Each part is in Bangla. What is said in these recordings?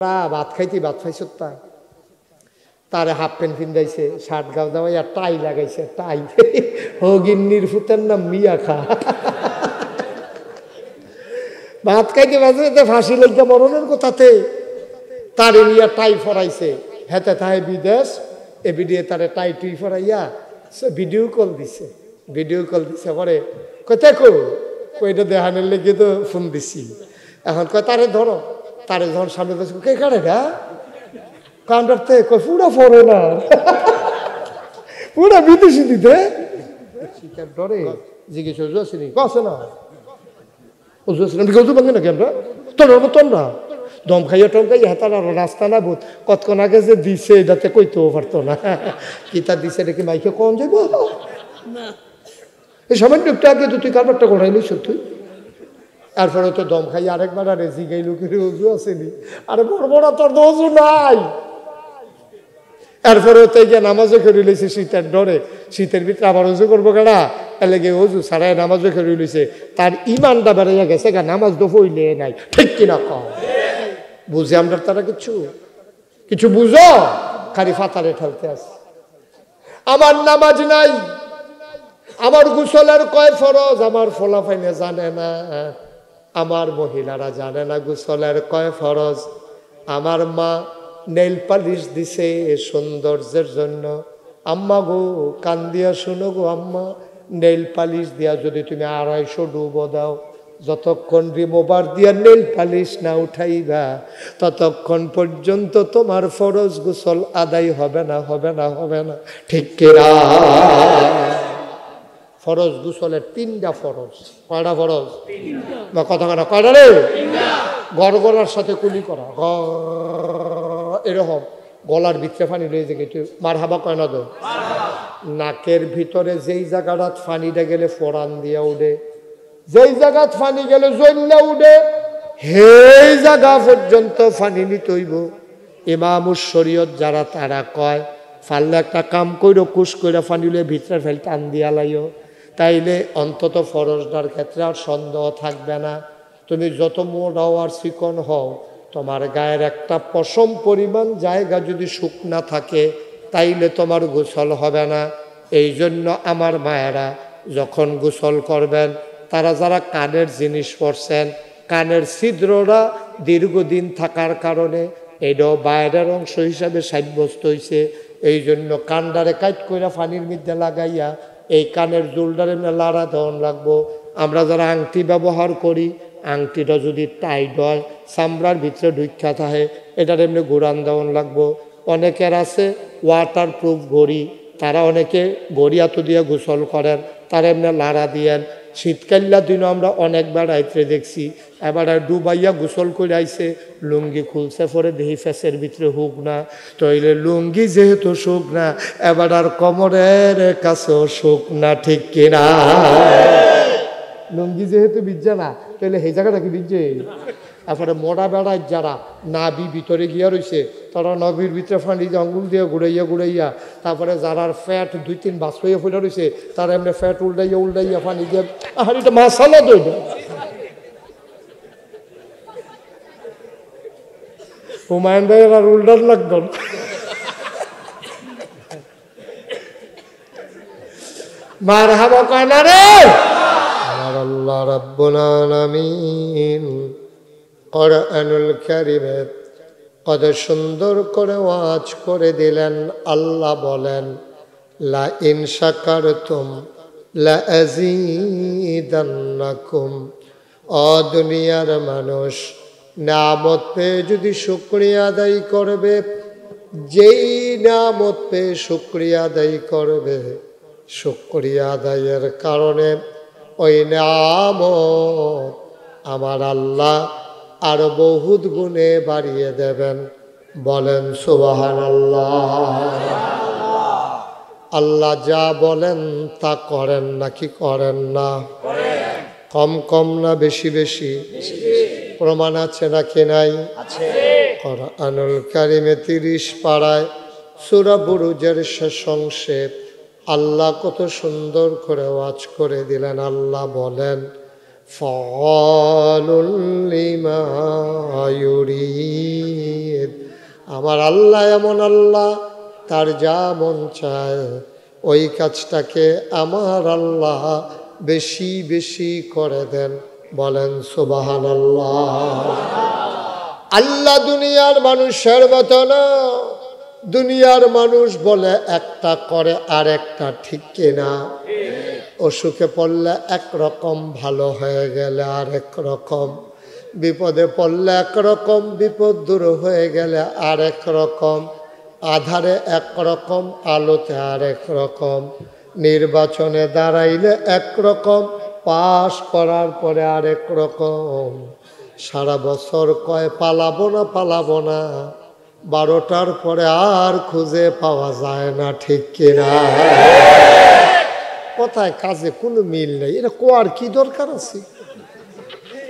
ভাত খাইতে ভাত খাইছ তারে হাফ প্যান্ট পিন্ধাইছে, শার্ট গাও দেওয়াই আর টাই লাগাইছে, টাই হগিন্নির ফুতের নাম মিয়া খা। ভাত খাইতে বাজে ফাঁসি লইতে মরণের কথাতে তারে নিয়ে টাই ফরাইছে, হেতে তাহে বিদেশ এ ভিডিও তারে টাই টুই ফরাইয়া ভিডিও কল দিছে, ভিডিও কল দিছে পরে কোথায় কইটা দেখানোর লেগে তো ফোন দিছি। এখন কয় তারে ধরো, তারে যখন সামনে বসে কে কারে গা কাউন্টারতে কই পুরা ফরেনার, পুরা বিদেশি দিতে শিকার ডরে জিজ্ঞেস ওজু আসেনি কছে না ওজু আসেনি আমি ওজু ভাঙে নাকি আমরা তোমরা দম খাইয়া টম খাইয়া হাতার আর রাস্তা না বুধ কতক্ষণ আগে যে দিছে এটাতে কইতেও পারতো না কি তার দিছে নাকি মাইকে কম যাবো এই সামান্য একটু আগে তো তুই কারবারটা করাইলি সত্যি। এরপরে তো দম খাই আরেকবার আরে জিগাই লোকের ওজু আসেনি, আরে বড় তোর তো ওজু নাই। এরপরে তো গিয়ে নামাজও খেয়ে লইছে শীতের ডরে, শীতের ভিতরে আবার ওজু করবো কেনা এলে গিয়ে ওজু সারাই নামাজও খেয়ে লইছে, তার ইমানটা বেড়াইয়া গেছে গা, নামাজ তো হইলে নাই, ঠিক কিনা কম বুঝে আমরা তারা কিছু বুঝো খালি ফাতারে ঠেলতে আছে। আমার নামাজ নাই, আমার গোসলের কয় ফরজ আমার ফলাফাইনে জানে না, আমার মহিলারা জানে না গোসলের কয় ফরজ। আমার মা নেইল পালিশ দিছে সৌন্দর্যের জন্য, আম্মা গো কান দিয়া শুনো গো আম্মা, নেইল পালিশ দিয়া যদি তুমি 250 ডুবো দাও, যতক্ষণ রিমোভার দিয়া নেইল পালিশ না উঠাইবা ততক্ষণ পর্যন্ত তোমার ফরজ গোসল আদায় হবে না হবে না হবে না, ঠিক কিনা? ফরজ গোসলের 3টা ফরজ। কয়টা ফরজ? বা কথা কথা কয়টা রে? গড়গড়ার সাথে কুলি করা এরকম গলার ভিতরে ফানি লয়ে যে একটু মার হাবা কয় না তো, নাকের ভিতরে যেই জায়গাটা ফানিটা গেলে ফোড়ান দিয়া উঠে, যেই জায়গা ফানি গেলে জল্লা উঠে সেই জায়গা পর্যন্ত ফানি নিতে হইব। ইমামুস শরীয়ত যারা তারা কয় ফাললে একটা কাম কইরো কুশ কইরা ফানি লয়ে ভিতরে ফেল টান দিয়া লাইও, তাইলে অন্তত ফরজদার ক্ষেত্রে আর সন্দেহ থাকবে না। তুমি যত মোড়াও আর চিকন হও, তোমার গায়ের একটা পশম পরিমাণ জায়গা যদি শুকনা থাকে তাইলে তোমার গোসল হবে না। এই জন্য আমার মায়েরা যখন গোসল করবেন, তারা যারা কানের জিনিস পরছেন, কানের ছিদ্ররা দীর্ঘদিন থাকার কারণে এটাও বাইরের অংশ হিসাবে সাব্যস্ত হয়েছে। এই জন্য কানডারে কাট করে পানির মধ্যে লাগাইয়া এই কানের জোলডারে লাড়া দেওয়ান লাগবো। আমরা যারা আংটি ব্যবহার করি, আংটিটা যদি টাইট হয় চামড়ার ভিতরে ঢুকা থাকে, এটার এমনি ঘুরান দেওয়ান লাগবো। অনেকের আছে ওয়াটার প্রুফ ঘড়ি, তারা অনেকে ঘড়ি এত দিয়ে গোসল করেন, তারা এমনি লাড়া দিয়েন। শীতকাল্লা দিনও আমরা অনেকবার আইতে দেখছি, এবার ডুবাইয়া গোসল করে আইছে, লুঙ্গি খুলছে পরে দেহি ফেসের ভিতরে হুক না, তইলে লুঙ্গি যেহেতু শুক না এবার আর কোমরের কাছেও শুক না, ঠিক কিনা? লুঙ্গি যেহেতু বিজ্জা না তাহলে সেই জায়গাটা কি বিজ্জে? তারপরে মোড়া বেড়ায় যারা নাভি ভিতরে গিয়া রয়েছে, তারা নবীর ভিতরে ফাঁড়ি আঙ্গুল দিয়ে ঘুরাইয়া তারপরে যারা ফ্যাট 2-3 বাস হয়ে ফুলে রয়েছে, তারা এমনি ফ্যাট উল্টাইয়া ফাঁড়ি দিয়ে আর এটা মাসালা দই হুমায়ুন ভাইয়ের আর উল্টার লাগতো না। মার হাবা কয় না রে। আমার আল্লাহ রাব্বুল আলামিন কোরআনুল কারীমে কত সুন্দর করে ওয়াজ করে দিলেন। আল্লাহ বলেন লা ইন শাকারতুম লা আযীদান্নাকুম। ও দুনিয়ার মানুষ, নিয়ামত পেয়ে যদি শুকরিয়া আদায় করবে, যেই নিয়ামত পেয়ে শুকরিয়া আদায় করবে, শুকরিয়া আদায়ের কারণে ওই নিয়ামত আমার আল্লাহ আরো বহুত গুণে বাড়িয়ে দেবেন। বলেন সুবহানাল্লাহ। আল্লাহ যা বলেন তা করেন নাকি করেন না? কম কম না বেশি বেশি? প্রমাণ আছে নাকি নাই? কোরআনুল কারীমে 30 পারায় সূরা বুরুজের শেষ অংশে আল্লাহ কত সুন্দর করে ওয়াজ করে দিলেন। আল্লাহ বলেন ফাআলুল লিমা ইউরিদ। আমার আল্লাহ এমন আল্লাহ, তার যা মন চায় ওই কাজটাকে আমার আল্লাহ বেশি বেশি করে দেন। বলেন সুবহানাল্লাহ। আল্লাহ দুনিয়ার মানুষের মতো না। দুনিয়ার মানুষ বলে একটা করে আর একটা, ঠিক কিনা? অসুখে পড়লে একরকম, ভালো হয়ে গেলে আরেক রকম, বিপদে পড়লে একরকম, বিপদ দূর হয়ে গেলে আরেক রকম, আধারে একরকম, আলোতে আরেক রকম, নির্বাচনে দাঁড়াইলে একরকম, পাশ করার পরে আরেক রকম। সারা বছর কয় পালাবো না পালাবো না, 12টার পরে আর খুঁজে পাওয়া যায় না, ঠিক কিনা? কথায় কাজে কোনো মিল নেই। এটা কোয়ার কি দরকার আছে?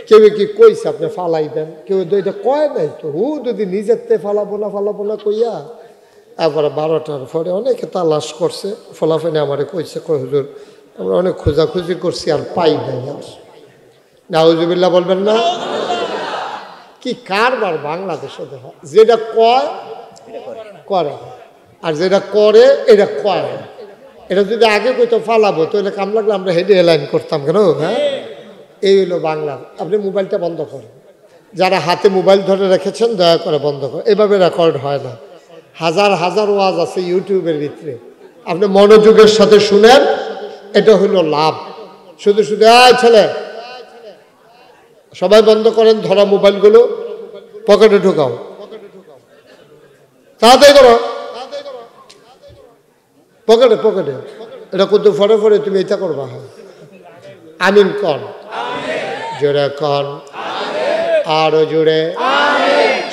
কেউ কি কইছে আপনি ফালাই দেন? কেউ তো এটা কয় নাই তো। যদি নিজের তে ফালাবো না কইয়া একবার 12টার পরে অনেকে তালাশ করছে, ফলাফলে আমারে কইছে, কই হুজুর আমরা অনেক খোঁজাখুঁজি করছি আর পাই নাই। আর নাউজুবিল্লাহ বলবেন না? কি কারবার বাংলাদেশে দেখা, যেটা কয় করে আর যেটা করে এটা কয়। এটা যদি আগে কইতো ফালাবো তাহলে কাম লাগলে আমরা হেডে এলাইন করতাম কেন? হ্যাঁ, এই হলো বাংলার। আপনি মোবাইলটা বন্ধ করেন, যারা হাতে মোবাইল ধরে রেখেছেন দয়া করে বন্ধ করেন। এভাবে রেকর্ড হয় না। হাজার হাজার ওয়াজ আছে ইউটিউবের ভিতরে, আপনি মনোযোগের সাথে শুনেন, এটা হলো লাভ। শুধু শুধু ছেলে সবাই বন্ধ করেন, ধরা মোবাইলগুলো পকেটে ঢুকাও, তাড়াতাড়ি করো, পকেটে পকেটে। এটা কত ফরে ফরে তুমি এটা করবা। হ্যাঁ, আমিন কন, জোরে কন, আরো জোরে।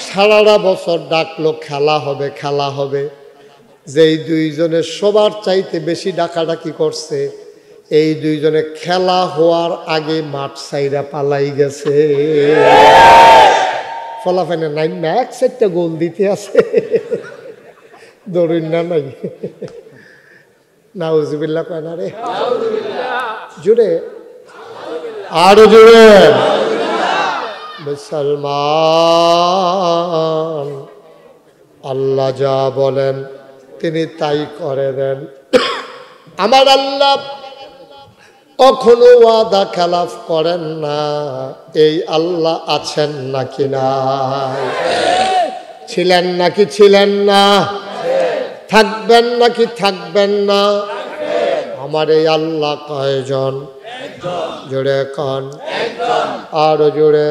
সারাটা বছর ডাকলো খেলা হবে খেলা হবে, যেই দুইজনে সবার চাইতে বেশি ডাকাডাকি করছে এই দুইজনে খেলা হওয়ার আগে মাঠ সাইরা পালাই গেছে। ফলাফেনে নাইন না 1-4টা গোল দিতে আছে, দৌড়িন না নাই। নাউজুবিল্লাহ কয় না রে, জুড়ে আরো জুড়ে। মুসলমান, আল্লাহ যা বলেন তিনি তাই করে দেন। আমার আল্লাহ কখনো ওয়াদা খেলাফ করেন না। এই আল্লাহ আছেন নাকি নাই? ছিলেন নাকি ছিলেন না? থাকবেন নাকি থাকবেন না? আমার এই আল্লাহ কয়জন? জোরে কন, আরো জোরে,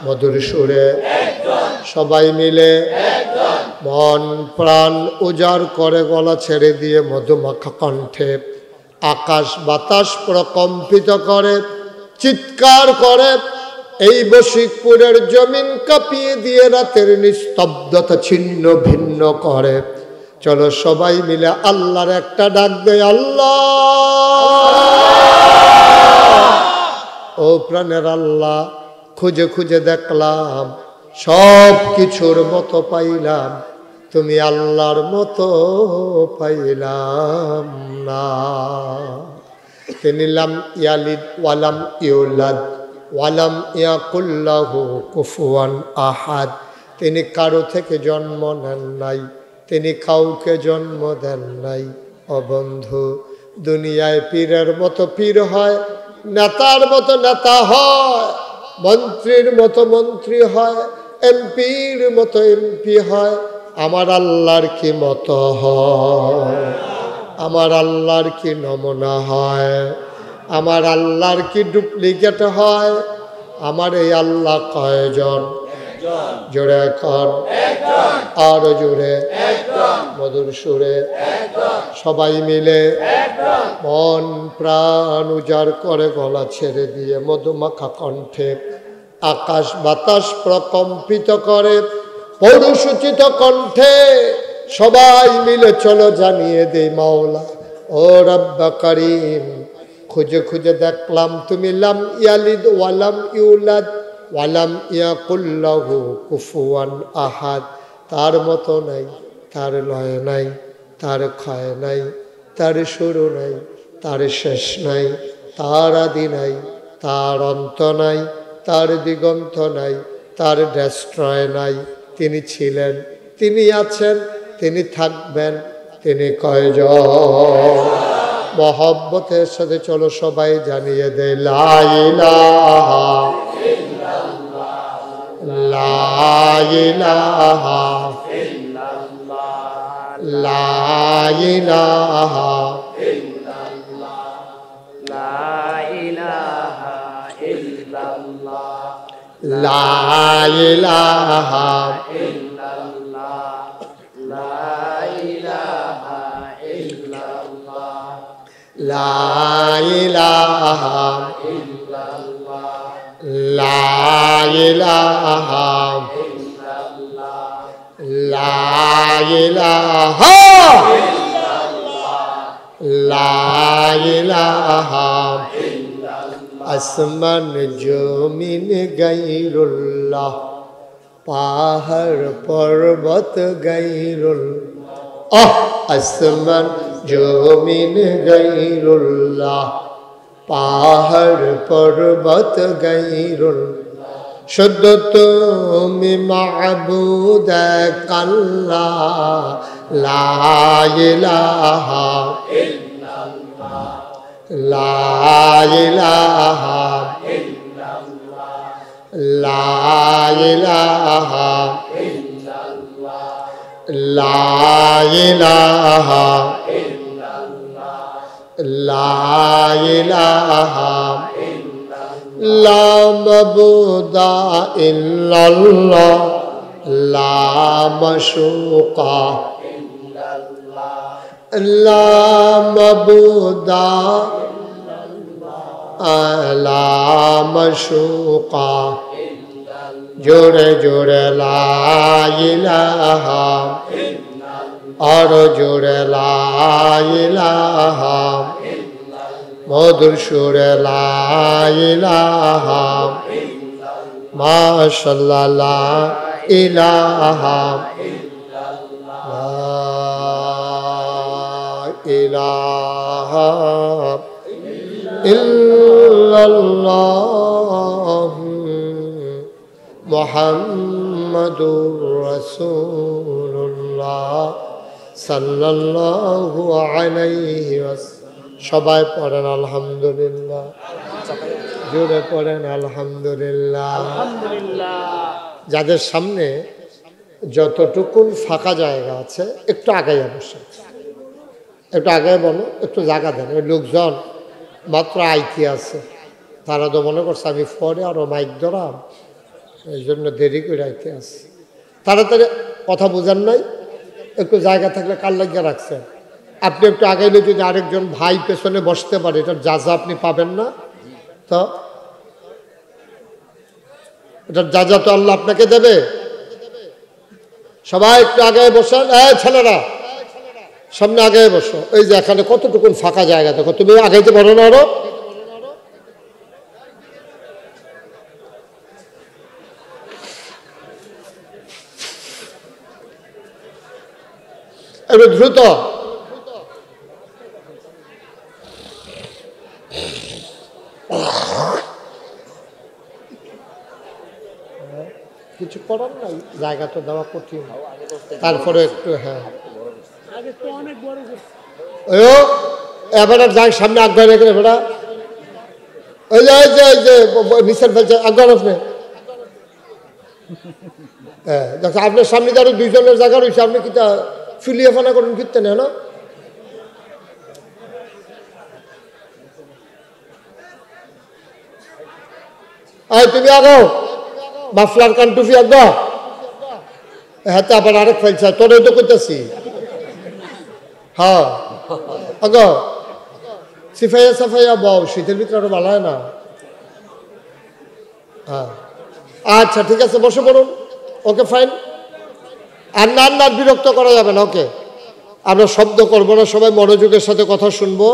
মধুর সুরে সবাই মিলে মন প্রাণ উজাড় করে গলা ছেড়ে দিয়ে মধুমাখা কণ্ঠে আকাশ বাতাস প্রকম্পিত করে চিৎকার করে এই বশিকপুরের জমিন কাঁপিয়ে দিয়ে রাতের নিস্তব্ধতা ছিন্ন ভিন্ন করে। চলো সবাই মিলে আল্লাহর একটা ডাক দেয়, আল্লাহ। ও প্রাণের আল্লাহ, খুঁজে খুঁজে দেখলাম সব কিছুর মতো পাইলাম, তুমি আল্লাহর মতো পাইলাম না। তিনি লাম ইয়ালিদ ওয়ালাম ইউলাদ ওয়ালাম ইয়াকুল্লাহু কুফুয়ান আহাদ। তিনি কারো থেকে জন্ম নেন নাই, তিনি কাউকে জন্ম দেন নাই। ও বন্ধু, দুনিয়ায় পীরের মতো পীর হয়, নেতার মতো নেতা হয়, মন্ত্রীর মতো মন্ত্রী হয়, এমপির মতো এমপি হয়। আমার আল্লাহর কি মতো হয়? আমার আল্লাহর কি নমুনা হয়? আমার আল্লাহর কি ডুপ্লিকেট হয়? আমার এই আল্লাহ কয়জন? জোরে কর, আরো জোরে, মধুর সুরে সবাই মিলে মন প্রাণ উজাড় করে গলা ছেড়ে দিয়ে মধুমাখা কণ্ঠে আকাশ বাতাস প্রকম্পিত করে পৌরসূচিত কণ্ঠে সবাই মিলে চলো জানিয়ে দেই, মাওলা ও রব্বা করিম, খুঁজে খুঁজে দেখলাম তুমি লাম ইয়ালিদ ওয়ালাম ইউলাদ ওয়ালাম ইয়াকুল্লাহু কুফুয়ান আহাদ। তার মতো নাই, তার লয় নাই, তার ক্ষয় নাই, তার শুরু নাই, তার শেষ নাই, তার আদি নাই, তার অন্ত নাই, তার দিগন্ত নাই, তার ডেস্ট্রয় নাই। তিনি ছিলেন, তিনি আছেন, তিনি থাকবেন, তিনি কয়জন? মহব্বতের সাথে চলো সবাই জানিয়ে দেয় লা ইলাহা লা ইলাহা লা ইলাহা লা ইলাহা লা ইলাহা লা ইলাহা লা ইলাহা লা ইলাহা আসমান জমিন গায়রুল্লাহ, পাহাড় পর্বত গায়রুল্লাহ। আসমান জমিন গায়রুল্লাহ, পাহাড় পর্বত গায়রুল্লাহ। শুদ্ধ তুমি মাবুদ এক আল্লাহ, লা ইলাহা লা ইলাহা লা ইলাহা লা ইলাহা লা ইলাহা লা মাবুদা ইল্লাল্লাহ, লা মাশুকা লা মাবুদা লা মাশুকা। জোরে জোরে লা ইলাহা, আর জোরে লা ইলাহা, মধুর সুরে লা ইলাহা, মাশাআল্লাহ লা ইলাহা ইলাহা ইল্লাল্লাহ মুহাম্মাদুর রাসূলুল্লাহ সাল্লাল্লাহু আলাইহি ওয়াসাল্লাম। সবাই পড়েন আলহামদুলিল্লাহ, জোরে পড়েন আলহামদুলিল্লাহ। যাদের সামনে যতটুকুন ফাঁকা জায়গা আছে একটু আগাইয়া বসে, একটু আগে বলো, একটু জায়গা দেন। ওই লোকজন মাত্র আইতে আছে, তারা তো মনে করছে আমি পরে আরো মাইক ধরাম, এই জন্য দেরি করে আইতে আছে। তাড়াতাড়ি কথা বোঝান নাই, একটু জায়গা থাকলে কার লাগিয়ে রাখছেন। আপনি একটু আগাইলে যদি আরেকজন ভাই পেছনে বসতে পারে, এটার যা আপনি পাবেন না। তো এটার যা তো আল্লাহ আপনাকে দেবে। সবাই একটু আগে বসেন। ছেলেরা সামনে আগে বসো। এই যে এখানে কতটুকুন ফাঁকা জায়গা দেখো, তুমি আগাইতে পারো না আরো? একটু দ্রুত। কিছু করার নাই, জায়গা তো দেওয়া কঠিন, তারপরে একটু হ্যাঁ এবার যাই সামনে আগ্রহ রেখে বেটা। ওই যে নিচের ফেলছে আগ্রহ আপনি। হ্যাঁ দেখো আপনার সামনে আরো দুইজনের জায়গা রয়েছে, আপনি কি তা ফুলিয়ে ফানা করেন ফিরতেন না? তুমি আগাও, মাফলার কান টুফি আগাও। হ্যাঁ তো আবার আরেক ফেলছে, তোর তো করতেছি। হ্যাঁ আগাও, সিফাইয়া সাফাইয়া বাও, শীতের ভিতরে আরো ভালো হয় না। হ্যাঁ আচ্ছা ঠিক আছে, বসে পড়ুন। Okay fine. আর না বিরক্ত করা যাবে না। ওকে, আমরা শব্দ করবো না, সবাই মনোযোগের সাথে কথা শুনবো,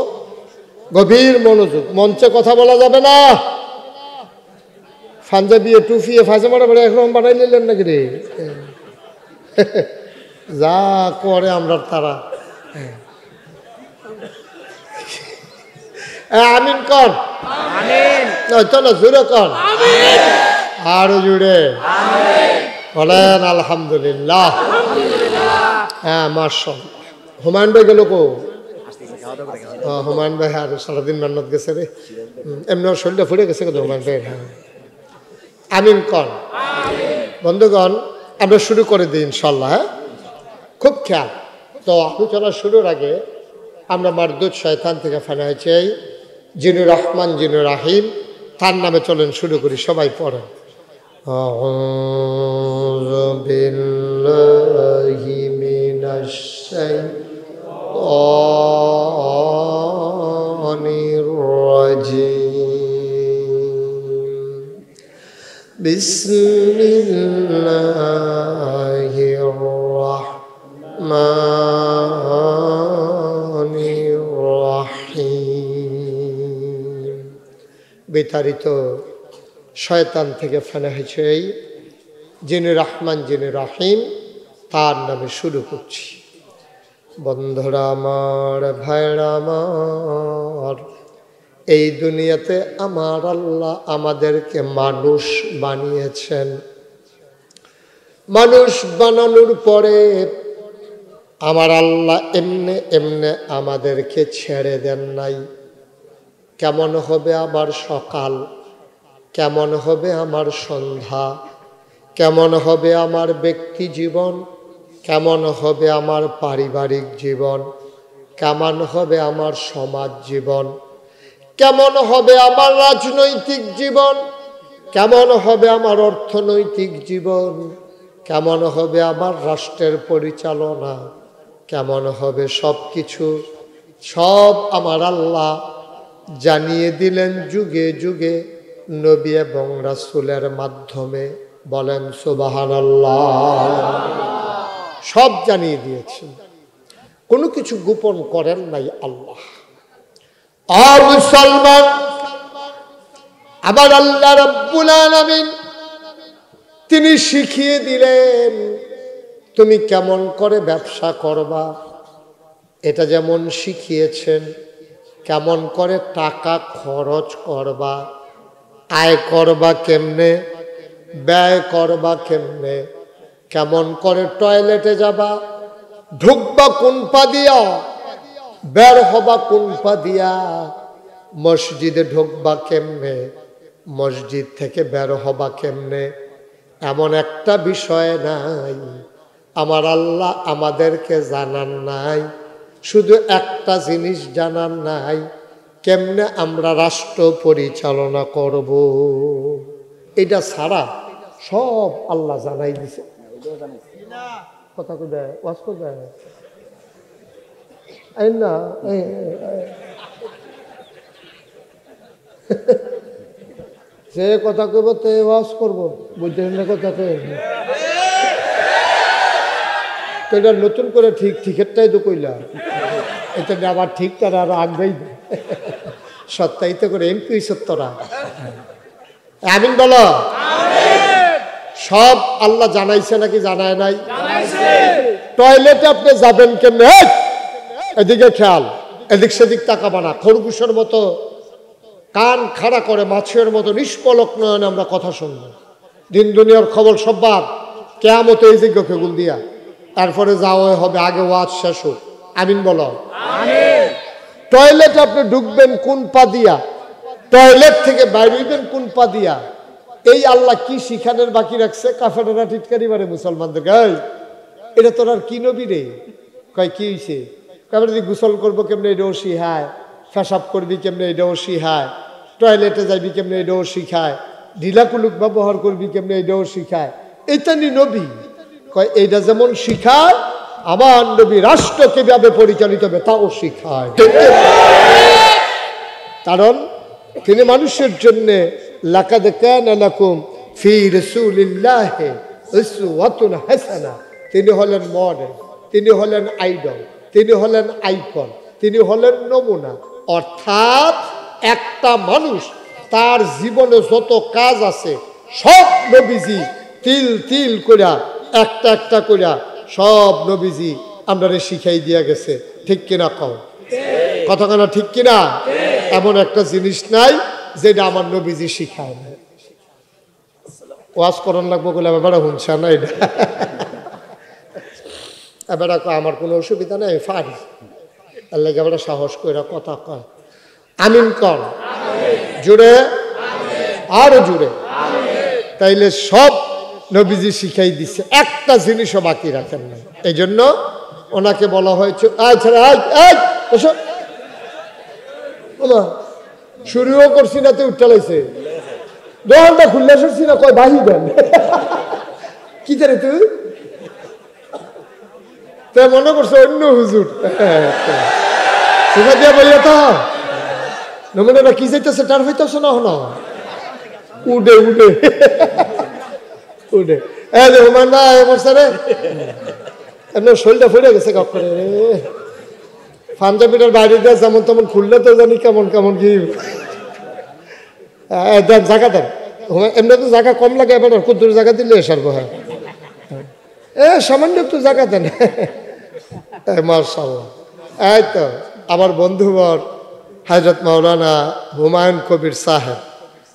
গভীর মনোযোগ। মঞ্চে কথা বলা যাবে না। পাঞ্জাবিয়ে টুফিয়ে ফাঁসে মারা একরকম বানাই নিলেন নাকি রে? যা করে আমরা তারা আমিন কর, আমিন। চলো জোরে কর, আরো জুড়ে বলেন আলহামদুলিল্লাহ। হ্যাঁ মাশাআল্লাহ। হুমায়ুন ভাই গেল কো? হুমায়ুন ভাই আর সারাদিন মেহনত গেছে রে, এমনি শরীরটা ফুলে গেছে কিন্তু হুমায়ুন ভাই। হ্যাঁ আমিন কর। বন্ধুগণ আমরা শুরু করে দিই ইনশাল্লাহ। হ্যাঁ খুব খেয়াল। তো আলোচনা শুরুর আগে আমরা মারদুদ শয়তান থেকে ফানা চাই, যিনি রহমান যিনি রাহিম, তার নামে চলেন শুরু করি। সবাই পড়েন। আউযু বিল্লাহি মিনাশ শাইতানির রাজিম। বিসমিল্লাহির রাহমানির রাহিম। বিতাড়িত শয়তান থেকে ফানা হয়েছে এই যিনি রহমান যিনি রাহিম, তার নামে শুরু করছি। বন্ধুরা আমার, ভাইরা আমার, এই দুনিয়াতে আমার আল্লাহ আমাদেরকে মানুষ বানিয়েছেন। মানুষ বানানোর পরে আমার আল্লাহ এমনে এমনে আমাদেরকে ছেড়ে দেন নাই। কেমন হবে আমার সকাল, কেমন হবে আমার সন্ধ্যা, কেমন হবে আমার ব্যক্তি জীবন, কেমন হবে আমার পারিবারিক জীবন, কেমন হবে আমার সমাজ জীবন, কেমন হবে আমার রাজনৈতিক জীবন, কেমন হবে আমার অর্থনৈতিক জীবন, কেমন হবে আমার রাষ্ট্রের পরিচালনা, কেমন হবে সব কিছু, সব আমার আল্লাহ জানিয়ে দিলেন যুগে যুগে নবী এবং রাসূলের মাধ্যমে। বলেন সুবহানাল্লাহ। সব জানিয়ে দিয়েছেন, কোনো কিছু গোপন করেন নাই আল্লাহ। আর মুসলমান, আবার আল্লাহ রাব্বুল আলামিন তিনি শিখিয়ে দিলেন তুমি কেমন করে ব্যবসা করবা। এটা যেমন শিখিয়েছেন কেমন করে টাকা খরচ করবা, আয় করবা কেমনে, ব্যয় করবা কেমনে, কেমন করে টয়লেটে যাবা, ঢুকবা কোন পা দিয়া, বের হবা কোন পা দিয়া, মসজিদে ঢুকবা কেমনে, মসজিদ থেকে বের হবা কেমনে, এমন একটা বিষয় নাই আমার আল্লাহ আমাদেরকে জানান নাই। শুধু একটা জিনিস জানান নাই, কেমনে আমরা রাষ্ট্র পরিচালনা করব। এটা ছাড়া সব আল্লাহ জানাই দিছে। কথা কবে ওয়াজ করবে না, যে কথা কইব তে ওয়াজ করবো, বুঝছেন না কথা কই। তো এটা নতুন করে ঠিক ঠিকেরটাই তো কইলা, এটা আবার ঠিক তারা আরো আগবেই সত্যায়িত করে এমপি সত্যরা। আমিন বলো। সব আল্লাহ জানাইছে নাকি জানায় নাই? টয়লেটে আপনি যাবেন কেমনে, এদিকে খেয়াল, এদিক সেদিক তাকাবা না। খরগোশের মতো কান খাড়া করে মাছের মতো নিষ্পলক নয়নে আমরা কথা শুনব। দিন দুনিয়ার খবর সব বাদ, কেয়ামতে এই যোগ্য খেগুল দিয়া তারপরে যাওয়া হবে, আগে ওয়াজ শেষ হোক। আমিন বলো। টয়লেটে আপনি ঢুকবেন কোন পা দিয়া, টয়লেট থেকে বাইরেবেন কোন পা দিয়া, এই আল্লাহ কি শিখানোর বাকি রাখছে? কাফেরেরা টিটকারি মারে মুসলমানদেরকে, এটা তোর আর কি নবী রে? কয় কি হয়েছে? কাফের গোসল করবো কেমনে এটাও শিখায়, পেশাব করবি কেমনে এটাও শিখায়, টয়লেটে যাবি কেমনে এটাও শিখায়, ঢিলা কুলুক ব্যবহার করবি কেমনে এটাও শিখায়। এটা নি নবী? কয় এইটা যেমন শিখায়, আমার নবী রাষ্ট্র কিভাবে পরিচালিত হবে তাও শিখায়। কারণ তিনি মানুষের জন্য লাকাদ কানা লাকুম ফি রাসূলিল্লাহি উসওয়াতুন হাসানা, তিনি হলেন মডেল, তিনি হলেন আইডল, তিনি হলেন আইকন, তিনি হলেন নমুনা। অর্থাৎ একটা মানুষ তার জীবনে যত কাজ আছে সব নবীজি তিল তিল কইরা একটা একটা কইরা সব নবীজি আমরা শিখাই দিয়া গেছে। ঠিক কিনা কও? কথা কেনা ঠিক কিনা? এমন একটা জিনিস নাই যেটা আমার নবীজি শিখায় না। ওয়াজ করন লাগবো বলে এবার শুনছে না, এটা এবার আমার কোনো অসুবিধা নেই, আমি পারি। তার লাগে এবার সাহস করে কথা কয়। আমিন কর জুড়ে, আরো জুড়ে। তাইলে সব নবীজি শিখাই দিচ্ছে, একটা জিনিসও বাকি রাখেন না। এই জন্য ওনাকে বলা হয়েছে শুরুও করছি না, তো উঠালাইছে দোকানটা খুললে সরছি না, কয় বাহি দেন কি জানে তুই, তাই মনে করছে অন্য হুজুর দিয়া বলিয়া তো নমুনাটা কি যাইতেছে টার হইতেছে না, হন উডে উডে উডে হুমান না বলছে রে, এমন শরীরটা ফুলে গেছে গপ করে রে। পাঞ্জাবিটার বাইরে দেওয়া যেমন তেমন খুললে তো জানি কেমন কেমন কি দেন, জায়গা দেন। এমনি তো জায়গা কম লাগে, এবার কুদ্দুর জায়গা দিলে সারবো। হ্যাঁ সামান্য একটু জায়গা দেন। মাশাআল্লাহ। এই তো আমার বন্ধুবর হযরত মাওলানা হুমায়ুন কবির সাহেব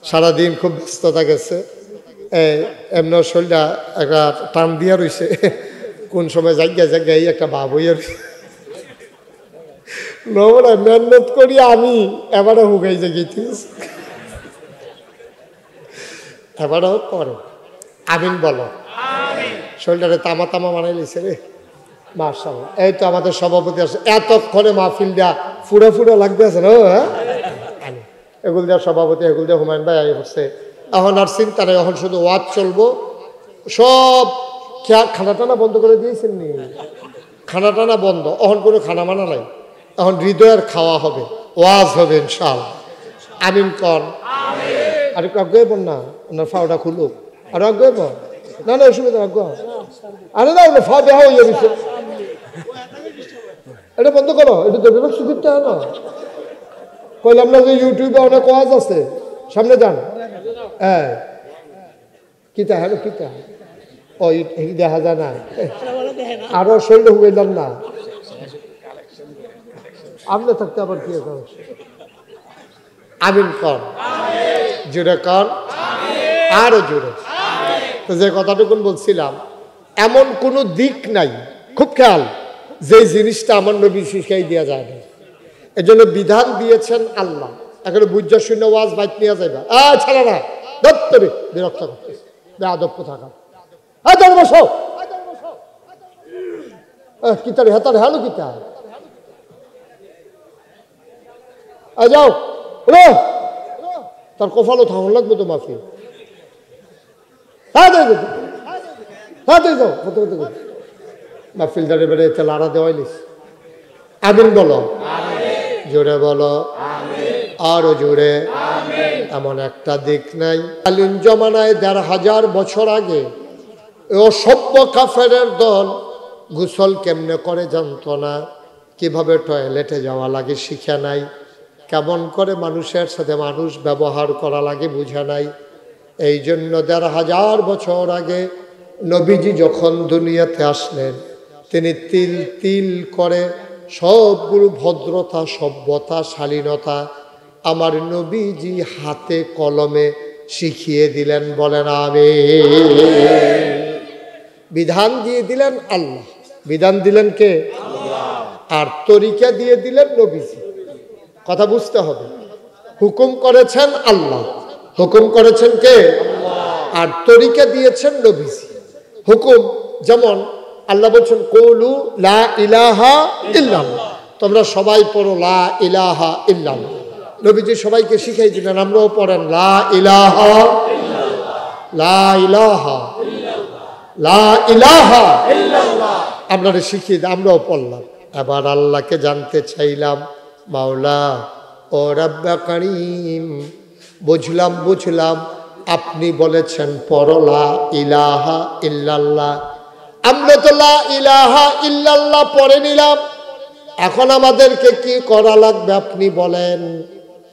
সারাদিন খুব ব্যস্ততা গেছে, এমন শরীরটা একটা টান দিয়া রয়েছে, কোন সময় জায়গায় এই একটা ভাব হইয়া রয়েছে। মেহনত করি আমি, এবারও হুগাই জাগিয়েছিস, এবারও করে। আমিন বলো। শরীরটারে তামা তামা বানাই লিছে রে। মাশাআল্লাহ। এই তো আমাদের সভাপতি আছে, এতক্ষণে মাহফিল দেয়া ফুড়ে ফুড়ে লাগবে আছে না। হ্যাঁ এগুল দেওয়ার সভাপতি, এগুল দিয়ে হুমায়ুন ভাই আই হচ্ছে। এখন আর চিন্তা নেই, এখন শুধু ওয়াজ চলবো। সব খানা টানা বন্ধ করে দিয়েছেন নি, খানা টানা বন্ধ, এখন কোনো খানা মানা নাই, এখন হৃদয়ের খাওয়া হবে, ওয়াজ হবে ইনশাআল্লাহ। আমিন কর। আর একটু আগ্রহ পড় না, ওনার ফাওটা খুলুক, আর আগ্রহ পড় না, না অসুবিধা আগ্রহ। আরে না ফা বেহা হয়ে যাবে, এটা বন্ধ করো, এটা তো ব্যবস্থা করতে হয় না। কইলাম না যে ইউটিউবে অনেক ওয়াজ আছে, সামনে যান। হ্যাঁ কিতা হ্যালো কিতা ও দেখা যায় না, আরো শরীর হুইলাম না, আমলে থাকতে আবার কি আমিন কর জুড়ে কর, আরো জুড়ে। তো যে কথাটুকুন বলছিলাম, এমন কোনো দিক নাই, খুব খেয়াল, যে জিনিসটা আমার নবী শিখাই দেওয়া যায় না। এজন্য বিধান দিয়েছেন আল্লাহ। এখন বুঝা শূন্য ওয়াজ বাইক নিয়ে যাইবা, ছাড়া না দত্তরে বিরক্ত করতেছে, বেয়াদব থাকা। বসো কিতারে হেতারে হ্যালো কিতা যাও তার কপালও থাকুন লাগবে তো মাফি। যাও মাহফিলদারে বেড়ে এতে লাড়া দেওয়াইলিস। আমিন বলো, জোরে বলো, আরো জোরে। এমন একটা দিক নাই, কালীন জমানায় ১৫০০ বছর আগে অসভ্য কাফেরের দল গোসল কেমনে করে জানতো না, কিভাবে টয়লেটে যাওয়া লাগে শিখে নাই, কেমন করে মানুষের সাথে মানুষ ব্যবহার করা লাগে বুঝে নাই। এই জন্য ১৫০০ বছর আগে নবীজি যখন দুনিয়াতে আসলেন, তিনি তিল তিল করে সবগুলো ভদ্রতা, সভ্যতা, শালীনতা আমার নবীজি হাতে কলমে শিখিয়ে দিলেন। বলেন আমিন। বিধান দিয়ে দিলেন আল্লাহ, বিধান দিলেন কে? আর তরিকা দিয়ে দিলেন নবীজি। কথা বুঝতে হবে, হুকুম করেছেন আল্লাহ, হুকুম করেছেন কে? আর তরিকা দিয়েছেন নবীজি। হুকুম যেমন আল্লাহ বলছেন কৌলু লা ইলাহা ইল্লাল্লাহ, তোমরা সবাই পড়ো লা ইলাহা ইল্লাল্লাহ। নবীজি সবাইকে শিখাই দিলেন, আমরাও পড়েন লা ইলাহা লা ইলাহা লা ইলাহা ইল্লাল্লাহ, আপনারা শিখিয়ে দিই, আমরাও পড়লাম। এবার আল্লাহকে জানতে চাইলাম, মাওলা ও রাব্বা কারীম, বুঝলাম আপনি বলেছেন পড়ো লা ইলাহা ইল্লাল্লাহ, আমরা তো লা ইলাহা ইল্লাল্লাহ পড়ে নিলাম, এখন আমাদেরকে কি করা লাগবে আপনি বলেন।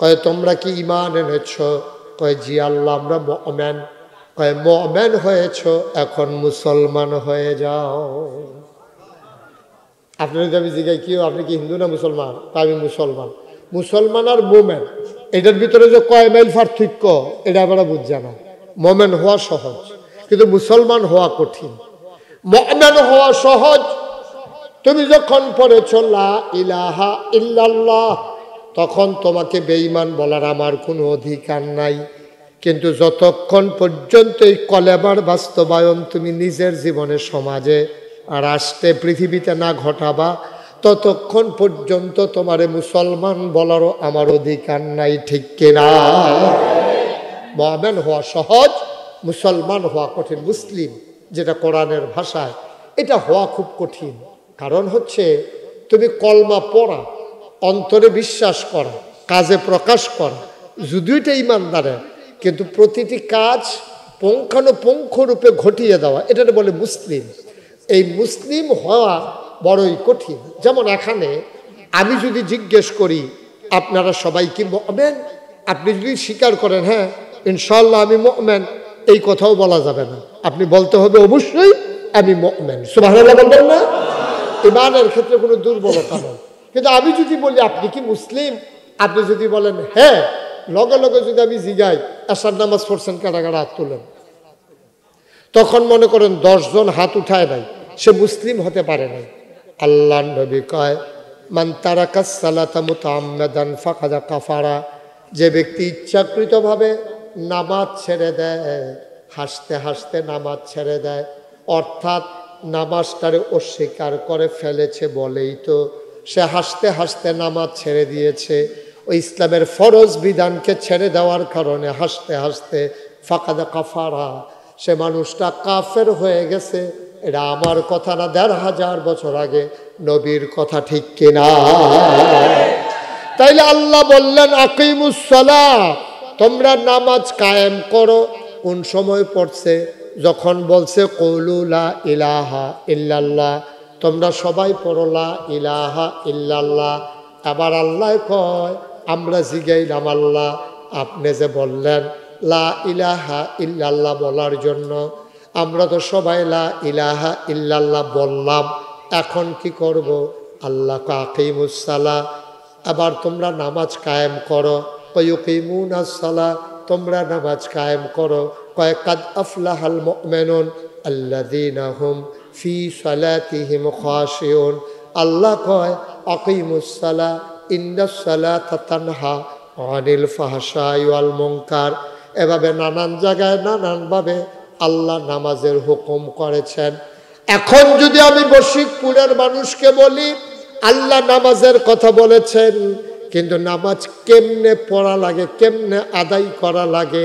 কয় তোমরা কি ঈমান এনেছ? কয় জি আল্লাহ আমরা মুমিন। কয় মুমিন হয়েছ, এখন মুসলমান হয়ে যাও। আপনার যদি আমি জিজ্ঞাসা কি আপনি কি হিন্দু না মুসলমান? আমি মুসলমান। মুসলমান আর মোমেন এটার ভিতরে যে কয় মাইল পার্থক্য এটা আমরা বুঝছি না। মোমেন হওয়া সহজ, কিন্তু মুসলমান হওয়া কঠিন। মুমিন হওয়া সহজ। তুমি যখন পড়েছ লা ইলাহা ইল্লাল্লাহ, তখন তোমাকে বেঈমান বলার আমার কোনো অধিকার নাই। কিন্তু যতক্ষণ পর্যন্ত এই কলেমার বাস্তবায়ন তুমি নিজের জীবনে, সমাজে, রাষ্ট্রে, পৃথিবীতে না ঘটাবা, ততক্ষণ পর্যন্ত তোমারে মুসলমান বলারও আমার অধিকার নাই। ঠিক কিনা? মুমিন হওয়া সহজ, মুসলমান হওয়া কঠিন। মুসলিম যেটা কোরআনের ভাষায়, এটা হওয়া খুব কঠিন। কারণ হচ্ছে তুমি কলমা পড়া, অন্তরে বিশ্বাস করা, কাজে প্রকাশ করা, যদিও এটা ইমানদারের, কিন্তু প্রতিটি কাজ পুঙ্খানুপুঙ্খ রূপে ঘটিয়ে দেওয়া, এটা বলে মুসলিম। এই মুসলিম হওয়া বড়ই কঠিন। যেমন এখানে আমি যদি জিজ্ঞেস করি আপনারা সবাই কি মুমিন, আপনি যদি স্বীকার করেন হ্যাঁ ইনশাআল্লাহ আমি মুমিন, এই কথাও বলা যাবে না। আপনি বলতে হবে অবশ্যই আমি মুমিন। সুবহানাল্লাহ বলবেন না? ঈমানের ক্ষেত্রে কোনো দুর্বলতা নেই। কিন্তু আমি যদি বলি আপনি কি মুসলিম, আপনি যদি বলেন হ্যাঁ, লগে লগে যদি আমি জিগাই আসার নামাজ পড়ছেন, কাটা কাটা হাত তুলেন, তখন মনে করেন 10 জন হাত উঠায় নাই, সে মুসলিম হতে পারে নাই। আল্লাহ নবী কয় মান তারাকাস সালাতা মুতাআম্মাদান ফাকাদ কাফারা, যে ব্যক্তি ইচ্ছাকৃতভাবে নামাজ ছেড়ে দেয়, হাসতে হাসতে নামাজ ছেড়ে দেয়, অর্থাৎ নামাজটারে অস্বীকার করে ফেলেছে বলেই তো সে হাসতে হাসতে নামাজ ছেড়ে দিয়েছে। ওই ইসলামের ফরজ বিধানকে ছেড়ে দেওয়ার কারণে হাসতে হাসতে ফাকাদ কাফারা, সে মানুষটা কাফের হয়ে গেছে। এটা আমার কথা না, ১৫০০ বছর আগে নবীর কথা। ঠিক কিনা? তাইলে আল্লাহ বললেন আকিমুস সালাহ, তোমরা নামাজ কায়েম করো। কোন সময় পড়ছে? যখন বলছে কওলু লা ইলাহা ইল্লাল্লাহ, তোমরা সবাই পড়ো লা ইলাহা ইল্লাল্লাহ। আবার আল্লাহ কয়, আমরা জিগাইলাম আল্লাহ আপনি যে বললেন লা ইলাহা ইল্লাল্লাহ বলার জন্য, আমরা তো সবাই লা ইলাহা ইল্লাল্লাহ বললাম, এখন কি করব? আল্লাহ আকিমুস সালাহ, আবার তোমরা নামাজ কায়েম করো। কয়ুকিমুনাস সালাহ, তোমরা নামাজ কায়েম করো। কয় কাদ আফলাহাল মুমিনুন আল্লাযীনা হুম ফি সালাতিহিম খাশিউন। আল্লাহ কয় আকিমুস সালাহ ইন্নাস সালাতা তানহা আনিল ফাহশাই ওয়াল মুনকার। এভাবে নানান জায়গায় নানানভাবে আল্লাহ নামাজের হুকুম করেছেন। এখন যদি আমি বশিকপুরের মানুষকে বলি আল্লাহ নামাজের কথা বলেছেন, কিন্তু নামাজ কেমনে পড়া লাগে, কেমনে আদায় করা লাগে,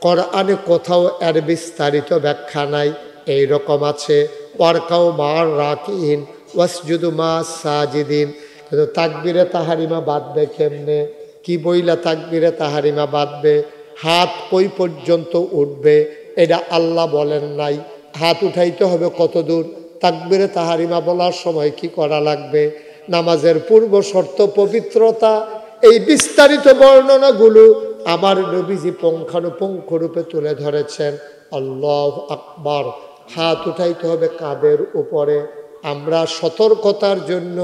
কোরআনে কোথাও এর বিস্তারিত ব্যাখ্যা নাই। এই রকম আছে ওয়ারকাউ মার রাকিন ওয়াসজুদু মা সাজিদিন, কিন্তু তাকবীরে তাহারিমা বাঁধবে কেমনে? কি বইলা তাকবীরে তাহারিমা বাঁধবে? হাত কই পর্যন্ত উঠবে এটা আল্লাহ বলেন নাই। হাত উঠাইতে হবে কত দূর? তাকবীরে তাহারিমা বলার সময় কি করা লাগবে? নামাজের পূর্ব শর্ত পবিত্রতা, এই বিস্তারিত বর্ণনাগুলো আমার নবীজি পুঙ্খানুপুঙ্খ রূপে তুলে ধরেছেন। আল্লাহু আকবার। হাত উঠাইতে হবে কাঁধের উপরে। আমরা সতর্কতার জন্য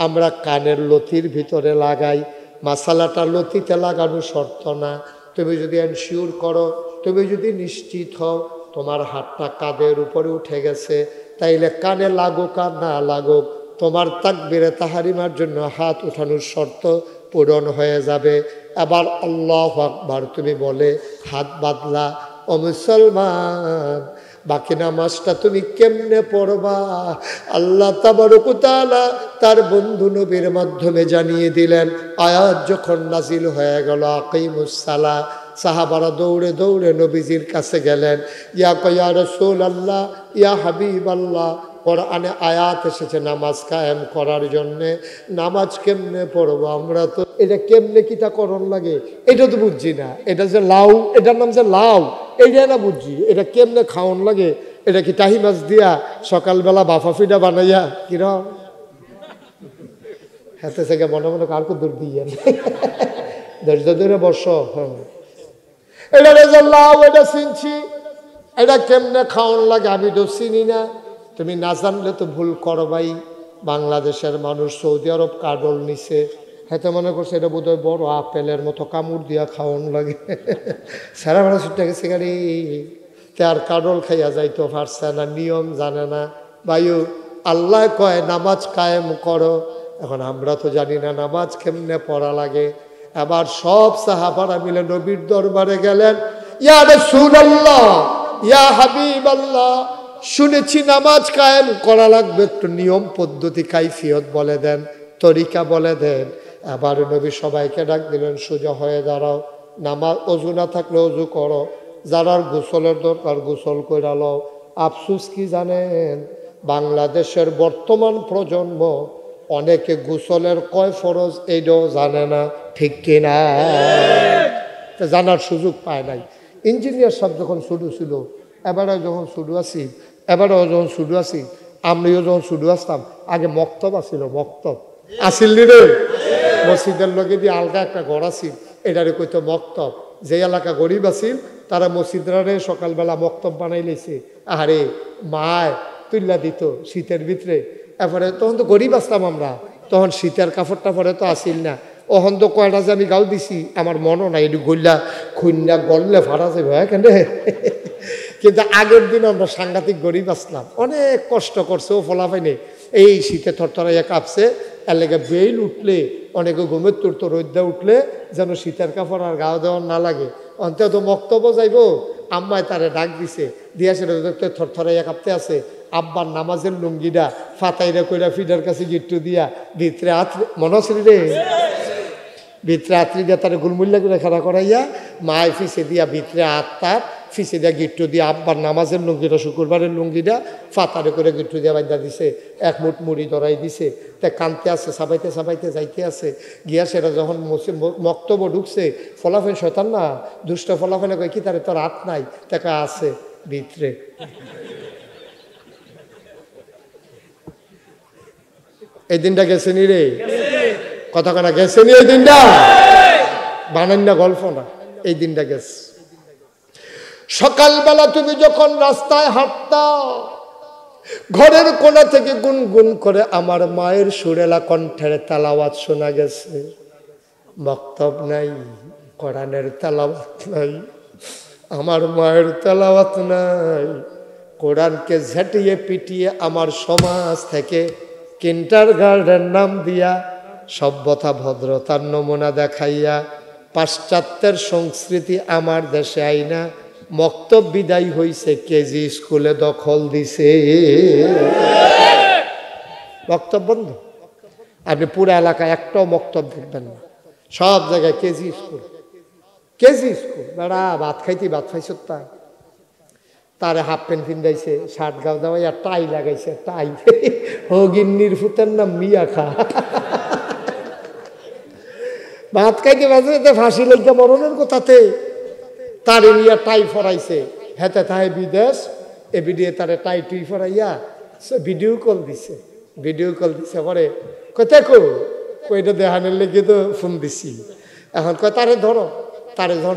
আমরা কানের লতির ভিতরে লাগাই। মাসালাটা লতিতে লাগানো শর্ত না। তুমি যদি এনশিওর করো, তুমি যদি নিশ্চিত হও তোমার হাতটা কাঁধের উপরে উঠে গেছে, তাইলে কানে লাগুক আর না লাগুক, তোমার তাকবীরে তাহারিমার জন্য হাত উঠানোর শর্ত পূরণ হয়ে যাবে। আবার আল্লাহু আকবার তুমি বলে হাত বাঁধলা। ও মুসলমান, বাকি নামাজটা তুমি কেমনে পড়বা? আল্লাহ তাবারক ওয়া তাআলা তার বন্ধু নবীর মাধ্যমে জানিয়ে দিলেন। আয়াত যখন নাজিল হয়ে গেল আকিমুস সালাহ, সাহাবারা দৌড়ে দৌড়ে নবীজির কাছে গেলেন। ইয়া রাসূলুল্লাহ, ইয়া হাবিবাল্লাহ, কোরআনে আয়াত এসেছে নামাজ কায়েম করার জন্যে, নামাজ কেমনে পড়বো? আমরা তো এটা কেমনে কিতা করণ লাগে এটা তো বুঝছি না। এটা যে লাউ, এটার নাম যে লাউ, এইটা না বুঝছি। এটা কেমনে খাওয়ান লাগে? এটা কি টাহি মাছ দিয়া সকালবেলা বাফা ফিডা বানাইয়া কিরম হাতে থেকে মনে মনে কার কো দূর দিয়ে ধৈর্য ধরে বস। হ্যাঁ, এটা যে লাউ, এটা চিনছি, এটা কেমনে খাওয়ান লাগে আমি তো চিনি না। তুমি না জানলে তো ভুল করবাই। বাংলাদেশের মানুষ সৌদি আরব কার্ডল নিছে, হয়তো মনে করছে এটা বোধহয় বড় আপেলের মতো কামড় দিয়া খাওয়ান লাগে। সারা বেড়া ছুটে গেছে গাড়ি, তার কাডল খাইয়া যাইতো পারছে না, নিয়ম জানে না। ভাইও আল্লাহ কয় নামাজ কায়েম করো, এখন আমরা তো জানি না নামাজ কেমনে পড়া লাগে। আবার সব সাহাবারা মিলে নবীর দরবারে গেলেন, ইয়া রাসূলুল্লাহ, ইয়া হাবিবাল্লাহ, শুনেছি নামাজ কায়েম করা লাগবে, একটু নিয়ম পদ্ধতি কাইফিয়ত বলে দেন, তরিকা বলে দেন। আবার নবী সবাইকে ডাক দিলেন, সোজা হয়ে দাঁড়াও, নামাজ অজু না থাকলে অজু করো, যারার গোসলের দরকার গোসল কইরা লও। আফসোস কি জানেন, বাংলাদেশের বর্তমান প্রজন্ম অনেকে গোসলের কয় ফরজ এইটাও জানে না, ঠিক কিনা? জানার সুযোগ পায় নাই। ইঞ্জিনিয়ার সব যখন শুরু ছিল, এবারে যখন শুরু আছি, আমিও যখন শুরু আসতাম, আগে মক্তব আসিল, মক্তব আসিল রে, মসজিদের লগে দিয়ে আলগা একটা ঘর আসিল, এটারে কইতো মক্তব। যে এলাকা গরিব আসিল তারা মসজিদরে সকালবেলা মক্তব বানাই লেছে, আরে মায় তুল্লা দিত শীতের ভিতরে। এরপরে তখন তো গরিব আসতাম আমরা, তখন শীতের কাপড় টাপড়ে তো আসিল না। ওখান তো কয়টা যে আমি গাও দিছি আমার মনও নাই, একটু গল্লা খুন্যা গললে ফাড়া যাবে কেন। কিন্তু আগের দিন আমরা সাংঘাতিক গরিব আসলাম, অনেক কষ্ট করছে ও ফলাফাইনে, এই শীতে থরথরাইয়া কাঁপছে। এর লেগে বেইল উঠলে অনেকে ঘুমের তুরতো, রোদ্দা উঠলে যেন শীতের কাপড় আর গাও দেওয়ার না লাগে। অন্তত মক্তব্য যাইব, আম্মায় তারে ডাক দিছে, দিয়া সেটা দেখতে থরথরাইয়া কাঁপতে আছে। আব্বার নামাজের লুঙ্গিটা ফাতাইরা কইরা ফিডার কাছে গিট্টু দিয়া ভিতরে আত্রি, মনে আছে রে, ভিতরে আত্রি দিয়া তারে গুলমুল্লা করে খাড়া করাইয়া মায় ফিসে দিয়া ভিতরে আত্মার ফিসে দিয়া গিট্টু দিয়া আব্বার নামাজের লুঙ্গিটা, শুক্রবারের লুঙ্গিটা ফাতারে করে গিট্টু দিয়া বান্ধা দিছে, এক মুঠ মুড়ি ধরাই দিছে। তা কানতে আছে, সাবাইতে যাইতে আছে। গিয়া সেটা যখন মক্তব্য ঢুকছে, ফলাফেন শয়তান না, দুষ্ট ফলাফেনে কয় কি তারে তোর হাত নাই, টাকা আছে ভিতরে। এই দিনটা গেছে নি রে, কথা কানা গেছে নি এই দিনটা, বানান না গল্প না, এই দিনটা গেছে। সকালবেলা তুমি যখন রাস্তায় হাঁটতা, ঘরের কোণা থেকে গুনগুন করে আমার মায়ের সুরেলা কণ্ঠের তেলাওয়াত শোনা গেছে। মক্তব নাই, কোরআনের তেলাওয়াত নাই, আমার মায়ের তেলাওয়াত নাই। কোরআনকে ঝাঁটিয়ে পিটিয়ে আমার সমাজ থেকে কিন্ডারগার্টেন নাম দিয়া, সভ্যতা ভদ্রতার নমুনা দেখাইয়া, পাশ্চাত্যের সংস্কৃতি আমার দেশে আইনা মক্তব বিদায় হইছে, কেজি স্কুলে দখল দিছে। মক্তব বন্ধ, আপনি পুরো এলাকায় একটাও মক্তব দেখবেন না, সব জায়গায় কেজি স্কুল। বেড়া ভাত খাইতে ভাত খাইছ, তারে হাফ প্যান্ট পিন্ধাইছে, শার্ট গাও দেওয়াইয়া টাই লাগাইছে, টাই হগিন্নির ফুতের নাম মিয়া খা। ভাত খাইতে বাজে ফাঁসি লেগে মরণের কথাতে তারে নিয়ে টাই ফরাইছে, হেতে তাহে বিদেশ, এ ভিডিও তারে টাই টুই ফরাইয়া ভিডিও কল দিছে পরে কোথায় কইটা দেহানের লেগে তো ফোন দিছি। এখন কয় তারে ধরো,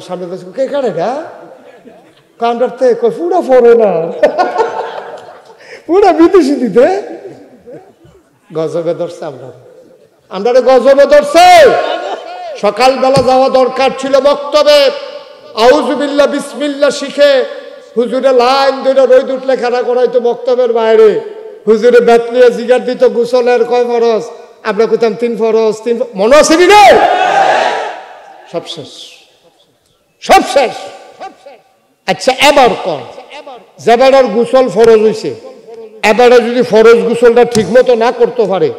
সামনে দেশ কে কারে গা কান্ডারতে কয় পুরা ফরেনার, পুরা বিদেশি দিতে গজবে ধরছে, আমরা গজবে ধরছে। সকালবেলা যাওয়া দরকার ছিল মক্তবে, আউযুবিল্লাহ বিসমিল্লাহ শিখে হুজুরে লাইন ধরে রোদ উঠলে খানা করাইতো মক্তবের বাইরে, হুজুরে বেতলিয়া জিগার দিত গোসলের কয় ফরজ, আমরা কইতাম 3 ফরজ, মনে আছে নি রে? সব শেষ। আচ্ছা এবার কর, যেবার গোসল ফরজ হইছে, এবারে যদি ফরজ গোসলটা ঠিক মতো না করতে পারে,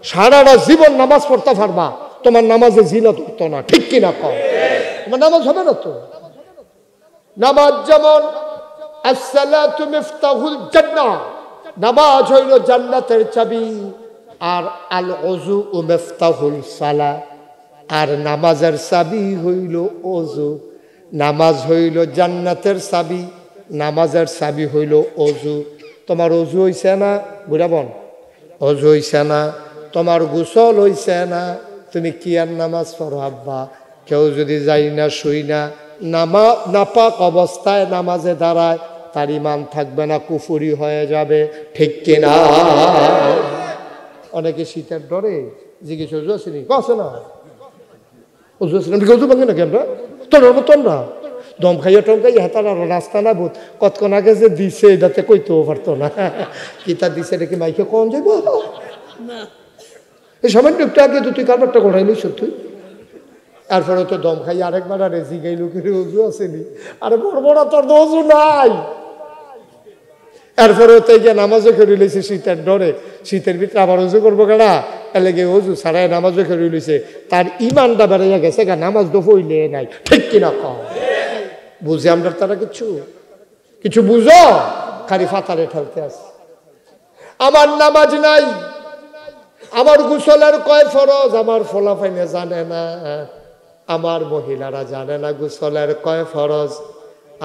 সারাটা জীবন নামাজ পড়তে পারবা, তোমার নামাজে জিনত হতো না, ঠিক কিনা কর? তোমার নামাজ হবে না তো। নামাজ যেমন আসসালাতু মিফতাহুল জান্নাহ, নামাজ হইল জান্নাতের চাবি, আর আল ওযু মিফতাহুল সালাহ, আর নামাজের চাবি হইল ওযু। নামাজ হইল জান্নাতের চাবি, নামাজের চাবি হইল ওযু। তোমার ওযু হইছে না বুড়াবন? ওযু হইছে না, তোমার গোসল হইছে না, তুমি কি আর নামাজ পড়ো আব্বা? কেউ যদি যাই না শুই না নাপাক অবস্থায় নামাজে দাঁড়ায়, তার ইমান থাকবে না, কুফরি হয়ে যাবে, ঠিক কিনা? অনেকে শীতের ডরে জিজ্ঞেস আসেনি, কছে না অজু আছে না অজু ভাঙে নাকি আমরা তোর মতন না দম খাইয়া টম খাইয়া হাতার আর রাস্তা না বোধ কতক্ষণ আগে যে দিছে এটাতে কইতেও পারতো না কি তা দিছে এটা কি মাইকে কম যাবো এই সামান্য একটু আগে তো তুই কারবারটা করাই নিস তুই এরপরে তো দম খাই আরেকবার আরে জিগাই লোকের অজু আসেনি আরে বড় বড় তোর তো অজু নাই এরপরে তো গিয়ে নামাজও খেয়ে লইছে শীতের ডরে শীতের ভিতরে আবার অজু করবো কেনা এলাকে অজু ছাড়াই নামাজও খেয়ে লইছে তার ইমানটা বেড়াইয়া গেছে গা নামাজ তো হইলে নাই ঠিক কিনা কম বুঝে আমরা তারা কিছু বুঝো খালি ফাতারে ঠেলতে আছে আমার নামাজ নাই আমার গোসলের কয় ফরজ আমার ফলাফাইনে জানে না আমার মহিলারা জানে না গোসলের কয় ফরজ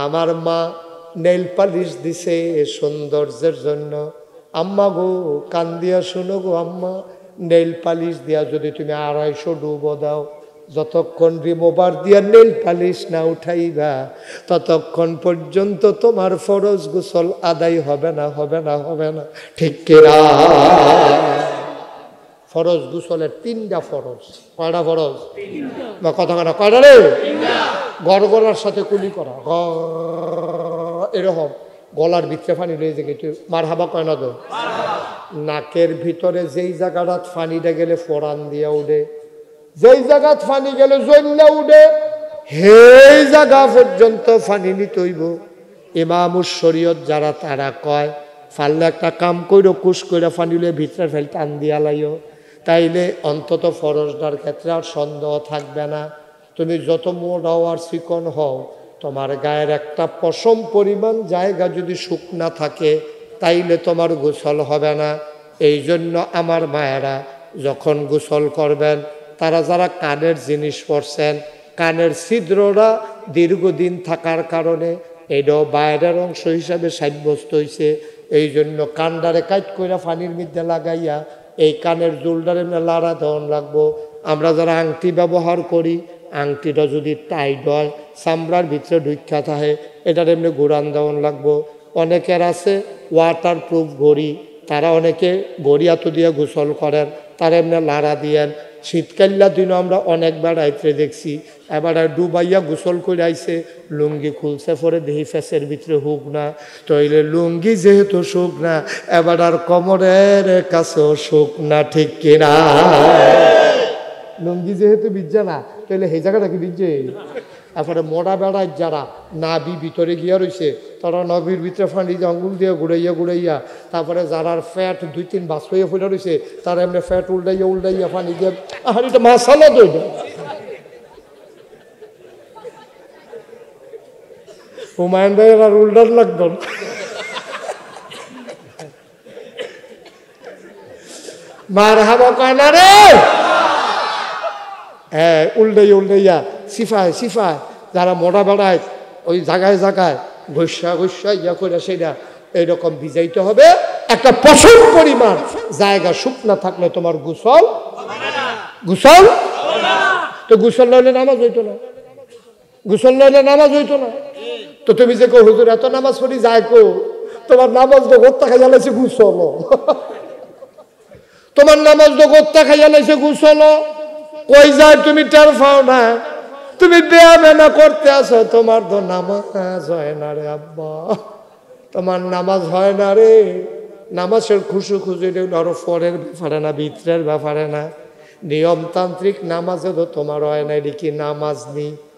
আমার মা নেইল পালিশ দিছে সৌন্দর্যের জন্য আম্মা গো কান দিয়া শুনো গো আম্মা নেইল পালিশ দিয়া যদি তুমি 250 ডুবো দাও যতক্ষণ রিমোভার দিয়া নেইল পালিশ না উঠাইবা ততক্ষণ পর্যন্ত তোমার ফরজ গোসল আদায় হবে না ঠিক কিনা ফরজ গোসলের 3টা ফরজ কয়টা ফরজ বা কথা কথা কয়টা রে গড়গড়ার সাথে কুলি করা এরকম গলার ভিতরে পানি লয়ে যে একটু মার হাবা কয় না তো নাকের ভিতরে যেই জায়গাটা পানিটা গেলে ফোড়ান দিয়া উঠে যেই জায়গাত পানি গেলে জ্বললা উঠে সেই জায়গা পর্যন্ত পানি নিতে হইব ইমামুস শরীয়ত যারা তারা কয় ফাললে একটা কাম কইরো কুশ কইরা পানি লয়ে ভিতরে ফেল টান দিয়া লাইও তাইলে অন্তত ফরজদার ক্ষেত্রে আর সন্দেহ থাকবে না তুমি যত মোটা আর চিকন হও তোমার গায়ের একটা পশম পরিমাণ জায়গা যদি শুকনা থাকে তাইলে তোমার গোসল হবে না এই জন্য আমার মায়েরা যখন গোসল করবেন তারা যারা কানের জিনিস পরছেন কানের ছিদ্ররা দীর্ঘদিন থাকার কারণে এটাও বাইরের অংশ হিসাবে সাব্যস্ত হয়েছে এই জন্য কানডারে কাট কইরা পানির মধ্যে লাগাইয়া এই কানের জোলডারে লাড়া দেওয়ান লাগবো আমরা যারা আংটি ব্যবহার করি আংটিটা যদি টাইট হয় চামড়ার ভিতরে ঢুকা থাকে এটার এমনি ঘুরান দেওয়ান লাগবো অনেকের আছে ওয়াটার প্রুফ ঘড়ি তারা অনেকে ঘড়ি এত দিয়ে গোসল করেন তারা এমনি লাড়া দিয়েন শীতকাল্লা দিনও আমরা অনেক বেড়াইতে দেখছি এবার ডুবাইয়া গোসল করে আইছে লুঙ্গি খুলছে পরে দেহি ফেসের ভিতরে হুক না তইলে লুঙ্গি যেহেতু শুক না এবার আর কোমরের কাছেও শুক না ঠিক কিনা লুঙ্গি যেহেতু বিজ্জা না তাহলে সেই জায়গাটা কি বিজ্জে তারপরে মোড়া বেড়ায় যারা নাভি ভিতরে গিয়া রয়েছে তারা নবীর ভিতরে ফাঁড়ি আঙ্গুল দিয়ে ঘুরাইয়া তারপরে যারা ফ্যাট 2-3 বাস হয়ে ফুটে রয়েছে তারা এমনি ফ্যাট উল্টাইয়া ফাঁড়ি দিয়ে আর এটা মাসালা তো এটা হুমায়ুন ভাইয়ের আর উল্টার লাগতো না মার হাবা কয় না রে হ্যাঁ উল্টাইয়া সিফায় যারা মোড়া বেড়ায় ওই জায়গায় ঘষা ইয়া করে সেটা এইরকম ভিজাইতে হবে একটা পশম পরিমাণ জায়গা শুকনা থাকলে তোমার গোসল তো গোসল নইলে নামাজ হইতো না তো তুমি যে কো হুজুর এত নামাজ পড়ি যায় কো তোমার নামাজ তো গোত্তা খাইয়া লাইছে গোসল তোমার নামাজ তো গোত্তা খাইয়া লাইছে গোসল কই যায় তুমি টের পাও না তুমি বেয়ামেনা করতে আসো তোমার তো নামাজ হয় না রে আব্বা তোমার নামাজ হয় না রে নামাজের খুশু আরো পরের ব্যাপারে না ভিতরের ব্যাপারে না নিয়মতান্ত্রিক নামাজে তো তোমার হয় না এটি কি নামাজ নি